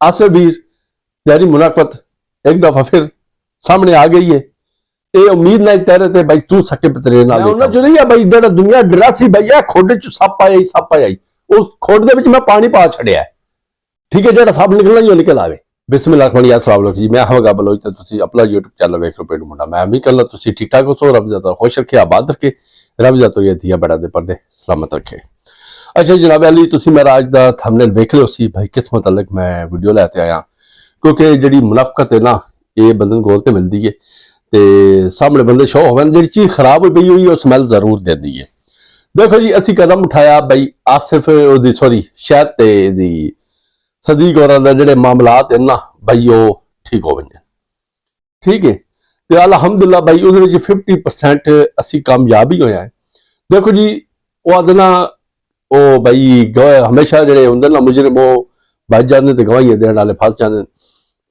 आसिफ वीर तेरी मुनाफत एक दफा फिर सामने आ गई है। ये उम्मीद नहीं तेरे ते भाई तू सके पतरे ना उन्ना जो नहीं है भाई जेड़ा दुनिया डरा सी भाई ए खोडे च सप आई उस खोड दे विच मैं पानी पा छड़िया है। ठीक है जेड़ा सब निकलना ही निकल आवे। बिस्मिल्लाह अस्सलाम वालेकुम जी मैं हवा बलोच ते तुसी अपना YouTube चैनल वेख रहे हो पेड़ मुंडा मैं भी कल तुसी ठीक ठाक हो रब ज़्यादा खुश रखे आबाद रखे रब ज़्यादा ये दिया बड़ा दे पर्दे सलामत रखे। अच्छा जनाब अली तुसी मेरा आज दा थंबनेल वेख लो सी भाई किस मुतल्लिक मैं वीडियो लेते आया क्योंकि जिहड़ी मुनाफकत है ना ये बंदे गोल ते मिलदी है ते सामने बंदे शो होवन जिहड़ी चीज़ खराब हो पई हुई है स्मैल जरूर देंदी है। देखो जी असी कदम उठाया भाई आसिफ ओदी सॉरी शायद ते दी सदीक और जिहड़े मामलात है ना भाई वो ठीक हो गए। ठीक है तो अलहमदुल्ला भाई उहदे 50% असी कामयाब ही होया है। देखो जी वो आदना ओ भाई हमेशा जिहड़े हुंदे ना मुजरिम वो बच जाते ते गवाहियां देने वाले फस जाते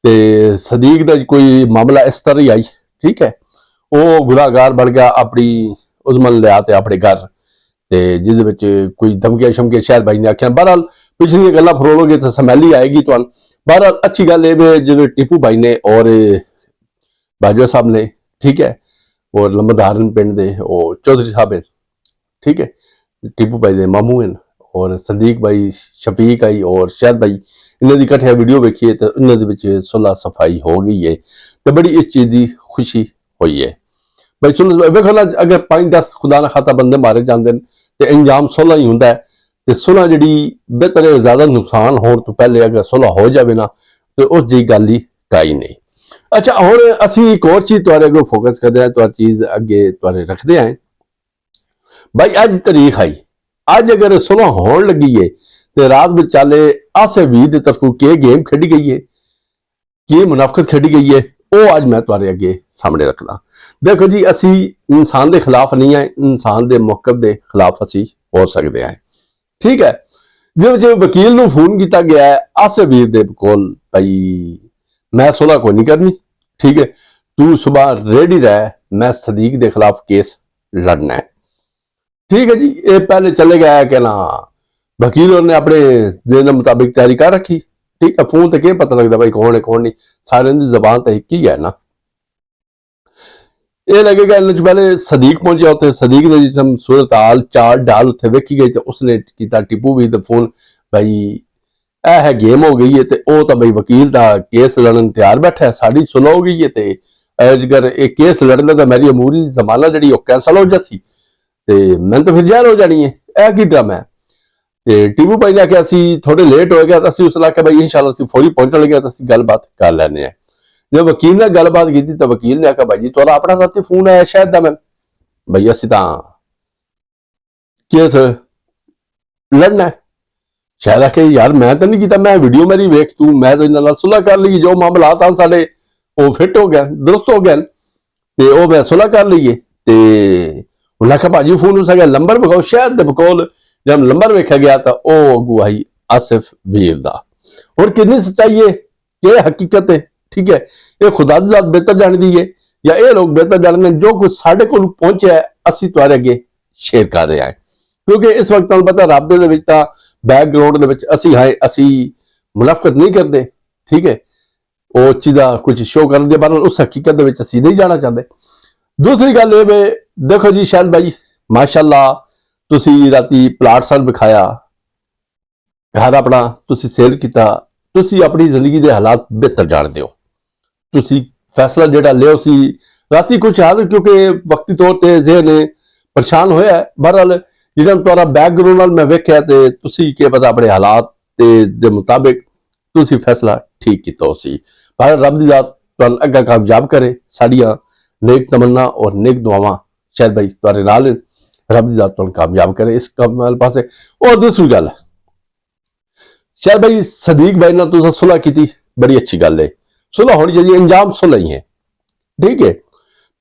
ते सदीक दा कोई मामला इस तरह ही आई। ठीक है वो गुनाहगार बन गया अपनी उजमन लिया ते अपने घर ते जिहदे विच कोई धमकियां शमकियां शायद भाई ने आखिया। बहरहाल पिछली गल्लां फरोलोगे तो समैली आएगी तो बहरहाल अच्छी गल है जो टीपू भाई ने और बाजवा साहब ने ठीक है और लंबधारन पिंड दे चौधरी साहब है। ठीक है टीपू भाई दे मामू हैं और सदीक भाई शफीक आई और शायद भाई इन्हों की कट्ठे वीडियो वेखिए तो इन्होंने सुलह सफाई हो गई है तो बड़ी इस चीज़ की खुशी हुई है। भाई सुलह वेखो ना अगर 5-10 खुदा ना खाता बंदे मारे जाते हैं तो अंजाम सुलह ही होंगे तो सुलह जी बेहतर है ज़्यादा नुकसान होने तो पहले अगर सुलह हो जाए ना तो उस जी गल ही काई नहीं। अच्छा हुण असी एक और चीज़ तुहाडे अगे फोकस करते हैं तुहाडी चीज़ अगे तुहाडे रखते हैं भाई अज तारीख आई अज अगर सुलह होने लगी है तो रात विचाले आसिफ वीर की तरफों के गेम खेडी गई है कि मुनाफकत खेडी गई है वो अज मैं तुहाडे अगे सामने रखना। देखो जी असी इंसान के खिलाफ नहीं है इंसान के मौकफ के खिलाफ असी हो सकते हैं। ठीक है जो वकील नूं फोन किया गया है आसिफ वीर दे कोल भाई मैं सुलह कोई नहीं करनी। ठीक है तू सुबह रेडी रह मैं सदीक के खिलाफ केस लड़ना है। ठीक है जी ये पहले चले गया कि ना वकील ने अपने दिन मुताबिक तैयारी कर रखी। ठीक है फोन तो क्या पता लगता भाई कौन है कौन नहीं सारे की जबान तो एक ही है ना। ये लगेगा इन पहले सदीक पहुंचा उत्थे सदीक ने जिसम सूरत हाल चाल डाल उत्थे वेखी गई तो उसने किया टिपू भी तो फोन भाई यह है गेम हो गई है तो तो भाई वकील का केस लड़न तैयार बैठा है साड़ी सुलह हो गई है तो अगर एक केस लड़ना तो मेरी अमूरी जमाना जी कैंसल हो जाती तो मैं तो फिर जहर हो जानी है यह की ड्रामा है। तो टीपू भाई ने आख्या थोड़े लेट हो गया तो असं उसने आख्या भाई इंशाल्लाह असीं फौरी पहुंचने लगे तो गलबात कर लैने हैं। जब वकील ने गलबात की तो वकील ने आख्या भाई जी तुहाडा अपना राती फोन आया शायद दा मैं भाई असीं तां केस लड़ना है शायद आखे यार मैं तो नहीं किया मैं वीडियो मेरी वेख तू मैं तो इन्हां नाल सुलह कर ली जो मामलात हैं साडे वो फिट हो गए दुरुस्त हो गए तो वह मैं सुलह कर लीए तो उन्हें आख्या भाजी फोन उस नंबर विखाओ शहर के बकोल जब नंबर वेख्या गया तो वह अगू आई आसिफ वीर का। हुण कितनी सच्चाई है कि हकीकत है ठीक है ये खुदा की जात बेहतर जानती है या ये लोग बेहतर जानते हैं जो कुछ साढ़े को पहुंचे है असी तुहाडे अगे शेयर कर रहे हैं क्योंकि इस वक्त तुहानूं पता राबते दे विच तां बैकग्राउंड असी है असी मुनाफकत नहीं करते। ठीक है वो चीज़ा कुछ शो कर बार उस हकीकत असी नहीं जाना चाहते। दूसरी गल ये देखो जी शायद भाई माशाअल्लाह तुसी राती प्लाट सन विखाया घर अपना तुसी सेल किया तुसी अपनी जिंदगी के हालात बेहतर जानते हो तुसी फैसला जेड़ा लियो सी राती कुछ हाल क्योंकि वक्ती तौर पर जहन परेशान होया है। बहरहाल जिहड़ा तुहाडा बैकग्राउंड मैं वेख्या तो तुसी क्या पता अपने हालात के मुताबिक तुसी फैसला ठीक किया सी। पर रब दी जात तुहानूं अग्गा कामयाब करे साड़ियां नेक तमन्ना और नेक दुआवां शायद भाई तुहाडे नाल रब दी जात तुहानूं कामयाब करे इस काम वाले पासे। और दूसरी गल शायद भाई सदीक भाई नाल तुसीं सुलह की बड़ी अच्छी गल है सुलह होनी चाहिए अंजाम सुलह ही है। ठीक है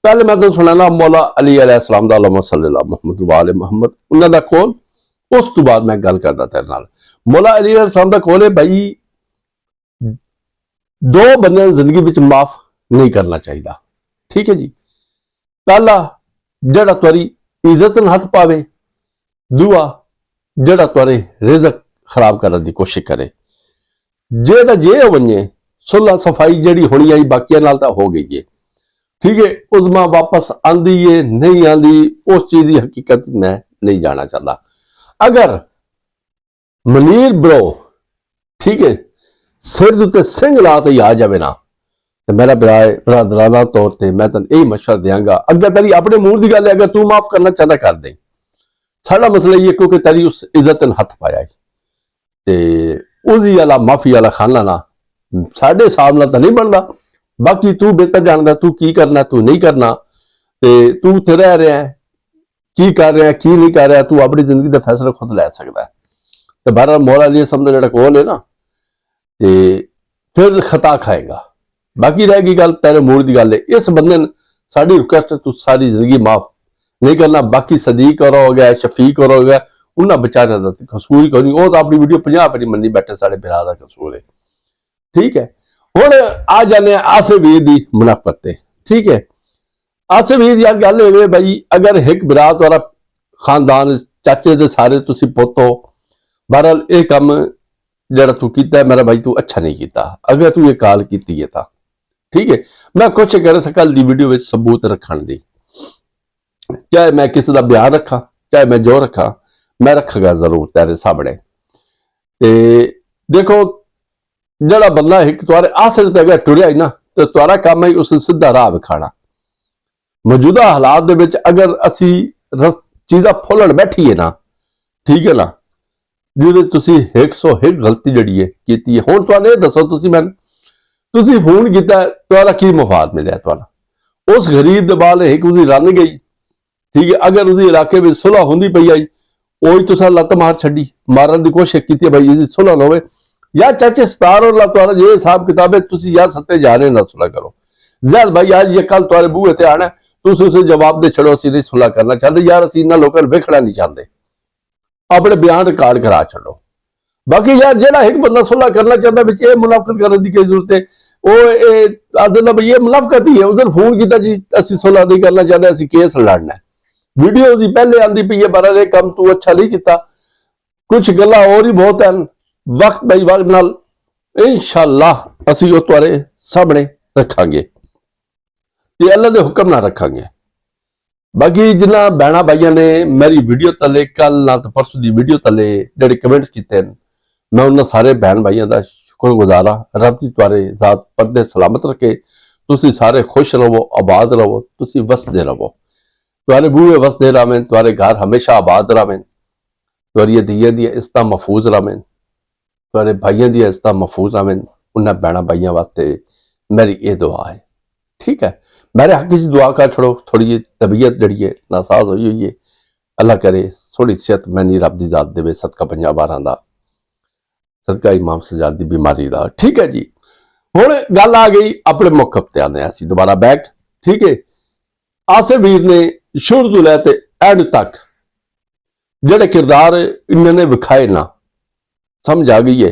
पहले मैं तो सुनाना मौला अली अलैहिस्सलाम दा मोहम्मद वाले मोहम्मद उन्हां दा कोल उस तो बाद मैं गल करदा तेरे नाल। मौला अली अलैहिस्सलाम दा कोल है भाई दो बंदे जिंदगी विच माफ नहीं करना चाहिए। ठीक है जी पहला जेड़ा तुहारी इज्जत न हथ पावे दूआ जेड़ा तुहारे रिज़्क खराब करने की कोशिश करे। जे तो जे वने सुलह सफाई जी होनी आई बाकिया नाल तो हो गई है, ठीक है। उजमा वापस आंदी है नहीं आंदी, उस चीज की हकीकत मैं नहीं जाना चाहता। अगर मनीर ब्रो, ठीक है, सिर उत्ते सिंह ला ते आ जाए ना, तो मेरा बरादराना तौर पर मैं तेन यही मशवरा देंगा, अगर तेरी अपने मूड की गल है, अगर तू माफ करना चाहता कर दे। साडा मसला ये क्योंकि तेरी उस इज्जत ने हथ पाया उसकी वाला माफी वाला खाना ना साडे हिसाब नाल तां नहीं बनता। बाकी तू बेहतर जानदा तू की करना तू नहीं करना, ते तू उत्थे रह रहा है की कर रहा की नहीं कर रहा, तू अपनी जिंदगी के फैसले खुद लै सकदा है। ते बहरहाल मौला अली समझ जिहड़ा कोल है ना, ते फिर खता खाएगा। बाकी रह गई गल तेरे मूड की गल है, इस बंदे ने साडी रिक्वेस्ट तू सारी जिंदगी माफ नहीं करना। बाकी सदीक और हो गया, शफीक और हो गया, उन्होंने बेचारे का कसूर ही कोई नहीं, वो तो अपनी वीडियो 50 बारी मनी बैठे, साढ़े बिरा का कसूर है, ठीक है। हुण आ जाने आसिफ वीर की मुनाफत ते, ठीक है। आसिफ वीर यार गल है भाई, अगर एक बिरा तुहारा खानदान चाचे दे सारे तुसी पुत हो, बहरहाल ये काम जिहड़ा तू कीता मेरा भाई तू अच्छा नहीं किया। अगर तू ये काल की है तो ठीक है, मैं कुछ कर सका दी वीडियो में सबूत रखण दी, चाहे मैं किसी का बयान रखा चाहे मैं जो रखा, मैं रखागा जरूर तेरे सामने। ते देखो जड़ा बंदा एक तुहारे आसरे ते अगर टुरिया ना, तो तुहारा काम है उस सीधा राह विखाना। मौजूदा हालात दे विच अगर असी चीज़ां फुलण बैठी है ना, ठीक है ना, जिहदे तुसी 101 गलती जड़ी है कीती है। हुण तुहानू ये दसो, तुसी मैनूं तुसी फोन किया, तुहारा की मफाद मिलिया? तुहानू उस गरीब दे बाल एक उसदी रन गई, ठीक है। अगर उसके इलाके में सुलह होंदी पई आई, वही तुसा लत मार छड़ी, मारन की कोशिश की भाई इसकी सुलह ना होवे, या चाचे सतार और तुहारा जो हिसाब किताब है, तुसी या सत्ते जा रहे ना सुलह करो। जैद भाई आज ये कल तुहारे बूहे ते आना, तुसी उसे जवाब दे छड़ो, असीं नहीं सुलह करना चाहते यार, असीं इन्हां लोकां नूं वेखना नहीं चाहते, अपने बयान रिकॉर्ड करा छड़ो। बाकी यार जेड़ा एक बंदा सुलह करना चाहता बिच ये मुनाफकत करने की जरूरत है, वो आदना भाई ये मुनाफकत ही है। उस दिन फोन किया जी असीं सुलह नहीं करना चाहते, असीं केस लड़ना है, वीडियो दी पहले आंदी पई है, बारा काम तू अच्छा नहीं किया, कुछ गल्लां और ही बहुत हैं, वक्त बाई वक्त नाल इंशाअल्लाह असीं वो तुहारे सामने रखांगे ते अल्लाह दे हुक्म ना रखांगे। बाकी जिन्हां भैणां भाइयां ने मेरी वीडियो तले कल ना तो परसों की वीडियो तले जिहड़े कमेंट्स कीते, मैं उन्हां सारे भैण भाइयां दा शुक्रगुजार हाँ। रब जी तुहारे जात परदे सलामत रखे, तुसी सारे खुश रहो, आबाद रहो, तुसी वसदे रहो, तुहारे बूहे वसदे रहें, तुहारे घर हमेशा आबाद रहें, तुहारियां धीआं दी इज्जतां महफूज रहें, तुहारे भाइयों दी इज्जतां महफूज रहें। उन्हां भैणां भाइयां वास्ते मेरी ये दुआ है, ठीक है। मेरे हक की दुआ कर छोड़ो, थोड़ी जी तबीयत जड़ी है नासाज हुई है, अल्लाह करे थोड़ी सेहत मैंने रब की जात देवे, सदका 50 12 का, सदका इमाम सजाद की बीमारी का, ठीक है जी। हुण गल आ गई अपने मौकफ ते आने असीं दोबारा बैक, ठीक है। आसिफ वीर ने शुरू तो लैके एंड तक जिहड़े किरदार इन्होंने विखाए ना, समझ आ गई है,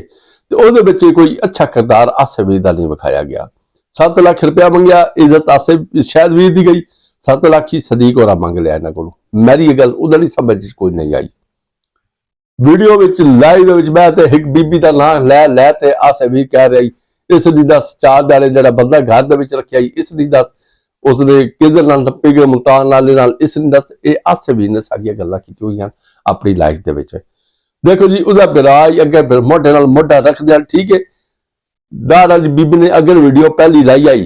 तो उहदे विच कोई अच्छा किरदार आसिफ वीर दा नहीं विखाया गया। 7 लाख रुपया मंगया, इज्जत आसिफ शायद वीर दी गई, 7 लाख ही सदीक होरा मंग लिया इन्हां कोलों। मेरी गल उधर ही समझ कोई नहीं आई। वीडियो विच लाइव विच मैं ते एक बीबी दा नाम लै ते आसिफ वीर कह रही इस दी दस, चार दाड़े जिहड़ा बंदा घर दे विच रखिया इस दी दस, उसने किधर नाल नप्पे गए मुल्तान नाले नाल, इस दी दस। ये आसिफ वीर ने सारियां गल्लां कीतियां होईयां अपनी लाइफ दे विच। देखो जी उसका बिराज अगर मोढे नाल मोढा रख दिया, ठीक है। दाड़ वाली बीबी ने अगर वीडियो पहली लाई आई,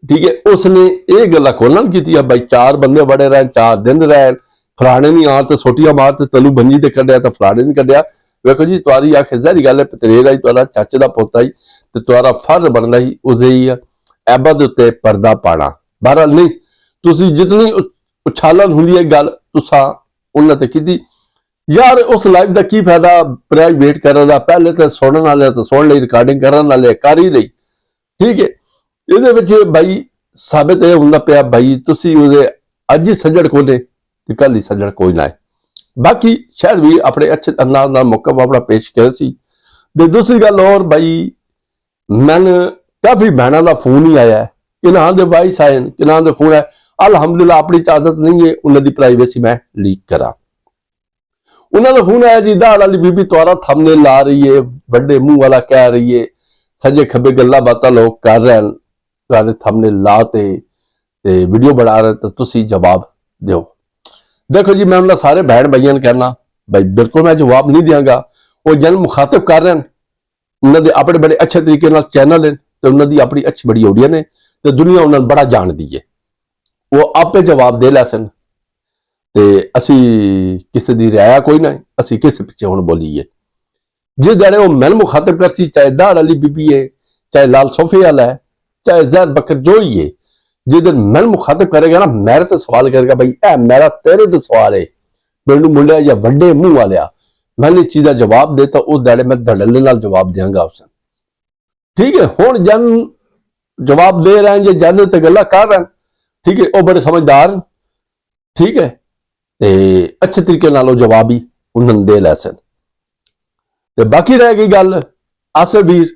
ठीक है, उसने ये गल्लां खोलण कीतियां भाई 4 बंदे बड़े रहे, 4 दिन रहे, फलाने नहीं आ तो सोटियां मार ते तलू बंजी ते कड्डिया तो फलाने नहीं कड्डिया। देखो जी तुहारी आख जहरी गल है, पतरेर आई तुहारा चाचे का पुत आई, तो तुहारा फर्ज बनता ही उसे ही ऐबा दे उत्ते पर्दा पाना। बहरहाल नहीं तुसी जितनी उछालन हुंदी है गल तुसां उन्हां ते कीती यार, उस लाइव का की फायदा प्राइवेट करने का, पहले तो सुनने वाले तो सुन ली, रिकॉर्डिंग करने वाले कर ही ली, ठीक है। ये भाई साबित यह होंदा पिया भाई तुसी उहदे अज ही सज्जड़ खोले ते कल ही सज्जड़ कोई ना है। बाकी शायद भी अपने अच्छे अंदाज नाल मौका अपना पेश किया सी। ते दूसरी गल और भाई मैंने काफी भैणों का फोन ही आया है, किन्हां दे वाइस आए, किन्हां दे फोन है, अल्हम्दुलिल्लाह अपनी आदत नहीं है उन्हां दी प्राइवेसी मैं लीक करा। उन्होंने फोन आया जी दाड़ वाली बीबी तुम्हारा थंबनेल ला रही है, बड़े मुंह वाला कह रही है, सजे खब्बे गल्ला बातां लोग कर रहे हैं, तुम्हारे थंबनेल लाते ते वीडियो बना रहे, तो तुसी जवाब दो। देखो जी, मैं उन्होंने सारे बहन भाइयों ने कहना भाई बिल्कुल मैं जवाब नहीं देंगा। वो जन मुखातिब कर रहे हैं, उन्होंने अपने बड़े अच्छे तरीके नाल चैनल है, तो उन्होंने अपनी अच्छी बड़ी ऑडियंस है, तो दुनिया उन्होंने बड़ा जान दी है, वो आपे जवाब दे लै सन। ते असी किसी दी रियाया कोई ना, असी किस पिछे हुण बोलीए। जिस दड़े वो मैन मुखातिब करसी, चाहे दाड़ वाली बीबी है, चाहे लाल सोफे वाला है, चाहे जैद बकर जो ही है, जिस दिन मैन मुखातिब करेगा ना, मेरे तो सवाल करेगा भाई ए मेरा तेरे तो सवाल है, पिंडू मुंडा या वड्डे मुंह वाले, मैंने इस चीज का जवाब दे, तो उस दड़े मैं धड़ल्ले नाल जवाब देंगा उस। ठीक है, हुण जन जवाब दे रहे हैं, जे जन ते गल्लां कर रहे हैं, ठीक है, वो बड़े समझदार, ठीक है, ते अच्छे तरीके नाल जवाब ही उन्होंने दे लै सन। ते बाकी रह गई गल आसिफ वीर,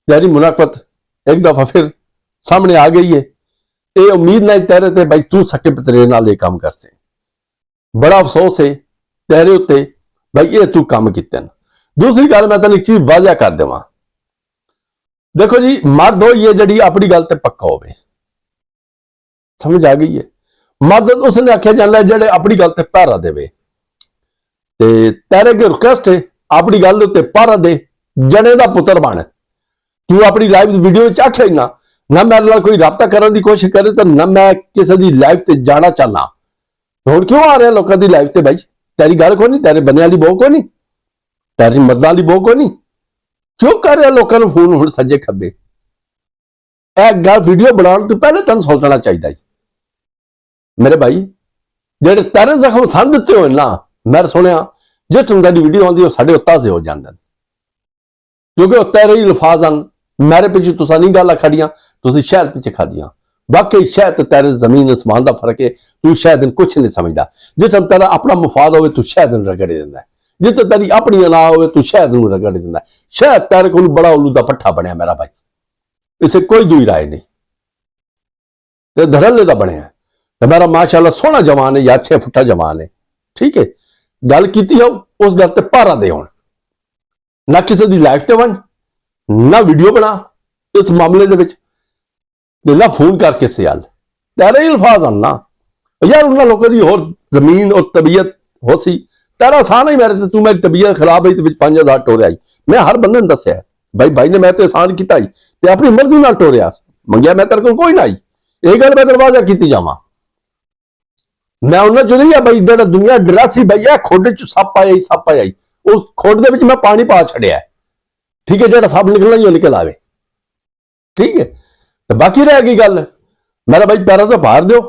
तेरी मुनाफत एक दफा फिर सामने आ गई है। ये उम्मीद नहीं तेरे ते भाई तू सके पतरे नाल ये काम कर से, बड़ा अफसोस है तेरे उत्ते भाई ये तू काम किते। दूसरी गल मैं तेन एक चीज वाजिया कर देवां, देखो जी मर्द हो ये जड़ी अपनी गल ते पक्का होवे, समझ आ गई है। मर्द उसने आख्या जांदा जेड़े अपनी गल ते पहरा देवे, ते तेरे अगे रिक्वेस्ट है अपनी गल उत्ते पहरा दे, जने दा पुत्र बन। तू अपनी लाइव वीडियो आख्या ही ना मेरे नाल कोई राबता करने की कोशिश करे, तो ना मैं किसी की लाइव ते जाना चाहना। हुण क्यों आ रहे लोगों की लाइव ते भाई, तेरी गल को नहीं, तेरे बंदे वाली बहू को नहीं, तेरी मर्दां वाली बहू को नहीं, क्यों कर रहे लोगों को फोन हुण सज्जे खब्बे। एक गल वीडियो बनाने तो पहले तेन सोचना चाहिए मेरे भाई, जेडे तेरे जख्म सन दिते हो ना, मैं सुनिया जिस तुम की वीडियो आती साढ़े उत्ता से हो जाते, क्योंकि तेरे ही अल्फाज हैं, मेरे पिछे तुसा नहीं गल खड़ियां, तुसी शायद पिछे खादियां। बाकी शायद तेरे जमीन आसमान का फर्क है, तू शायद कुछ नहीं समझदा। जिस तेरा अपना मुफाद हो तू शायद रगड़े देंदा, जिस तेरी अपनी ना हो तू शायद रगड़े देंदा। शायद तेरे को बड़ा उल्लू का पट्ठा बनया मेरा भाई, इसे कोई दुई राय नहीं, ते धड़ल्ले का बनया। तो मेरा माशाअल्लाह सोहना जवान है, या 6 फुटा जवान है, ठीक है। गल की हो उस गल ते पहरा दे, हुण ना किसी की लाइफ ते बन, ना वीडियो बना इस मामले दे विच, ना फोन कर किसी हाल, तेरे ही अल्फाज हैं ना यार। उन्होंने लोगों की होर जमीन और तबीयत हो सी, तेरा आसान ही मेरे ते, तू मेरी तबीयत खराब है तो 5000 टोरिया आई, मैं हर बंदे ने दसिया भाई, भाई ने मेरे ते एहसान किया ही, ते अपनी मर्जी नाल टोरिया, मंगया मैं तेरे को कोई ना आई, ये गल मैं दरवाजा की जावां। मैं उन्हें चो नहीं भाई, जेड़ा दुनिया डरा सी भाई है खुड च सप आया ही, सप आया ही, उस खुड दे विच मैं पानी पा छड़िया, ठीक है, जेड़ा सप निकलना ही वो निकल आवे, ठीक है। तो बाकी रह गई गल मेरा भाई, पैरों तो बाहर दो,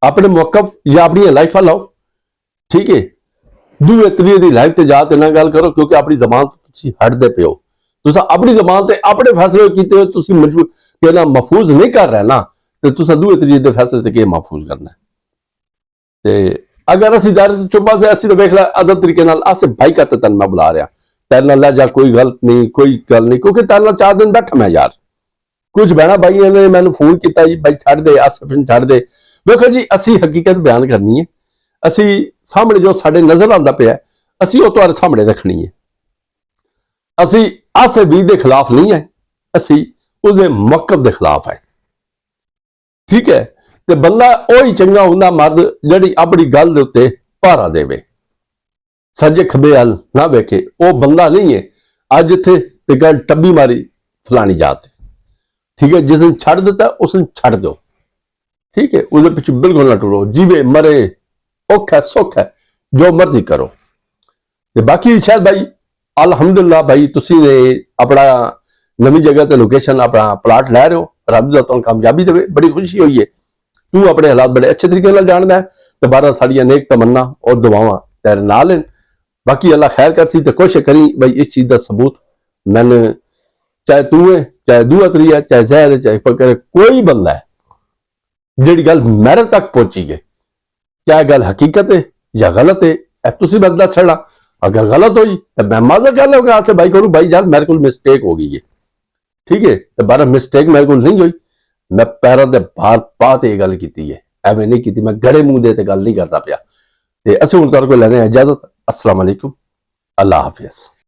अपने मौकफ या अपनी लाइफ लाओ, ठीक है। दूए त्रीए की लाइफ से जा ना गल करो, क्योंकि अपनी जबान तो हटते पे हो, तुसा अपनी जबान से अपने फैसले किए हो, तुसी मजबूर कहना महफूज नहीं कर रहे ना, तो तुसा दूए त्रीए के फैसले से क्या महफूज करना है। ते अगर असी चुप्पा से असी तो वेख ला अदब तरीके नाल, आसिफ भाई का तेन मैं बुला रहा, तेरे नाल जा कोई गलत नहीं, कोई गल नहीं, क्योंकि तेरे नाल 4 दिन बैठा मैं यार। कुछ बहना भाई ने मैंने फोन किया जी भाई छड़ दे, आसिफ छड़ दे। देखो जी असी हकीकत बयान करनी है, असी सामने जो साडे नजर आता पिया असी वो तुहाडे सामने रखनी है। असी आसिफ वीर के खिलाफ नहीं है, असी उसके मौकफ के खिलाफ है, ठीक है। तो बंदा वही चंगा हुंदा मर्द जिहड़ी अपनी गल दे उत्ते पहरा देवे, सज्जे खब्बे वाल ना वेखे, वो बंदा नहीं है। अज इत्थे ते गल टब्बी मारी फलानी जात, ठीक है, जिस दिन छड़ दिता उस दिन छड़ दो, ठीक है, उसके पिछे बिल्कुल ना टुरो, जीवे मरे औख है सुख है जो मर्जी करो। ते बाकी शायद भाई अलहमदुल्ला भाई तुसी ने अपना नवी जगह ते लोकेशन अपना प्लाट लै रहे हो, रब दा तुहानू कामयाबी देवे, बड़ी खुशी हुई है। तू अपने हालात बड़े अच्छे तरीके नाल जानदा है, ते बारह साड़ियां नेक तमन्ना और दुआवां तेरे नाल हैं। बाकी अल्लाह खैर करसी, ते कोशिश करी भाई इस चीज का सबूत मैंने, चाहे तू है, चाहे दूआ त्रीया, चाहे जैद है, चाहे फकर, कोई बंदा है जिहड़ी गल मेरे तक पहुंची है, चाहे गल हकीकत है या गलत है, तुसी बंदा छड़ा। अगर गलत हुई तो मैं माजा कर लूंगा आपसे भाई करूँ, भाई यार मेरे को मिस्टेक हो गई है, ठीक है। तो बारह मिस्टेक मेरे को नहीं हुई, मैं पैरों के भार पा के गल की है, एवं नहीं की, मैं गड़े मुंह दे गल नहीं करता पिया। ते असीं हुण तुहाडे कोल लैणे इजाजत। अस्सलाम वालेकुम, अल्लाह हाफिज।